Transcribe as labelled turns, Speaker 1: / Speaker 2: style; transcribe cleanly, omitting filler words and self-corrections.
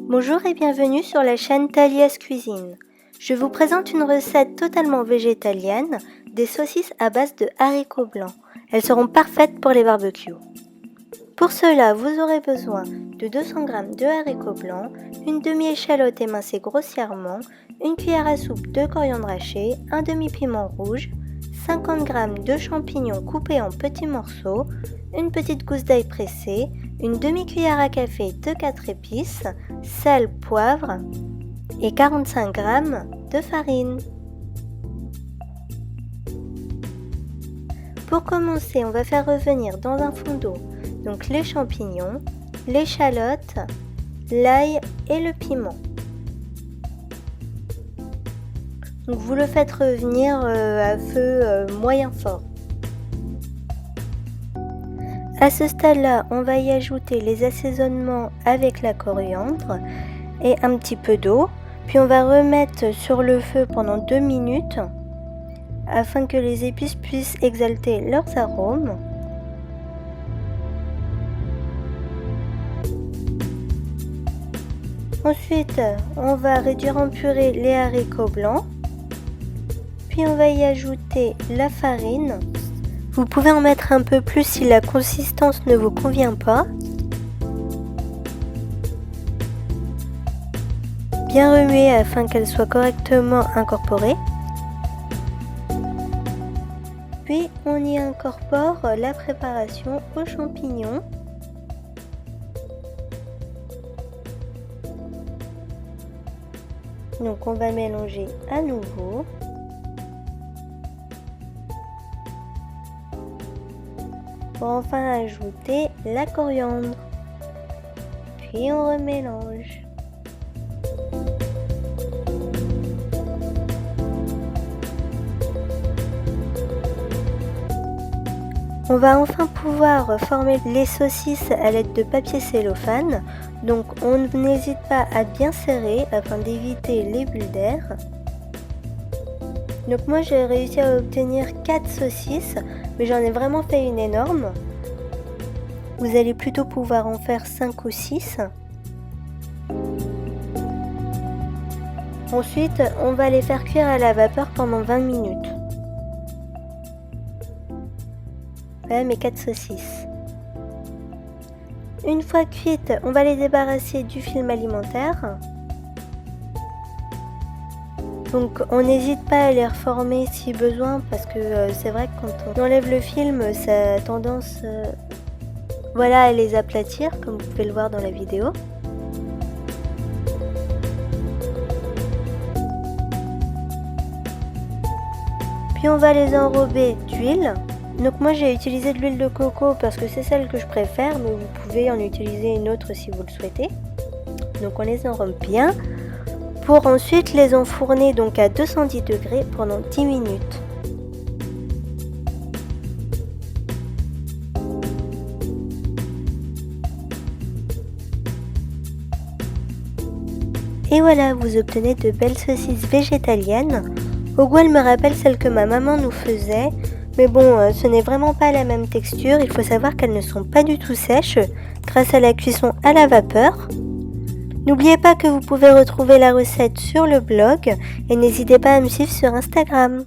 Speaker 1: Bonjour et bienvenue sur la chaîne Talia's Cuisine. Je vous présente une recette totalement végétalienne, des saucisses à base de haricots blancs. Elles seront parfaites pour les barbecues. Pour cela, vous aurez besoin de 200 g de haricots blancs, une demi-échalote émincée grossièrement, une cuillère à soupe de coriandre haché, un demi-piment rouge, 50 g de champignons coupés en petits morceaux, une petite gousse d'ail pressée, une demi-cuillère à café de 4 épices, sel, poivre et 45 g de farine. Pour commencer, on va faire revenir dans un fond d'eau donc les champignons, l'échalote, l'ail et le piment. Donc vous le faites revenir à feu moyen fort. À ce stade-là, on va y ajouter les assaisonnements avec la coriandre et un petit peu d'eau. Puis on va remettre sur le feu pendant 2 minutes afin que les épices puissent exalter leurs arômes. Ensuite, on va réduire en purée les haricots blancs. Puis on va y ajouter la farine. Vous pouvez en mettre un peu plus si la consistance ne vous convient pas. Bien remuer afin qu'elle soit correctement incorporée. Puis on y incorpore la préparation aux champignons. Donc on va mélanger à nouveau. Pour enfin ajouter la coriandre. Puis on remélange. On va enfin pouvoir former les saucisses à l'aide de papier cellophane. Donc on n'hésite pas à bien serrer afin d'éviter les bulles d'air. Donc moi j'ai réussi à obtenir 4 saucisses, mais j'en ai vraiment fait une énorme. Vous allez plutôt pouvoir en faire 5 ou 6. Ensuite, on va les faire cuire à la vapeur pendant 20 minutes. Voilà mes 4 saucisses. Une fois cuites, on va les débarrasser du film alimentaire. Donc on n'hésite pas à les reformer si besoin parce que c'est vrai que quand on enlève le film, ça a tendance à les aplatir comme vous pouvez le voir dans la vidéo. Puis on va les enrober d'huile. Donc moi j'ai utilisé de l'huile de coco parce que c'est celle que je préfère, mais vous pouvez en utiliser une autre si vous le souhaitez. Donc on les enrobe bien pour ensuite les enfourner donc à 210 degrés pendant 10 minutes. Et voilà, vous obtenez de belles saucisses végétaliennes. Au goût, elles me rappellent celles que ma maman nous faisait. Mais bon, ce n'est vraiment pas la même texture. Il faut savoir qu'elles ne sont pas du tout sèches grâce à la cuisson à la vapeur. N'oubliez pas que vous pouvez retrouver la recette sur le blog et n'hésitez pas à me suivre sur Instagram.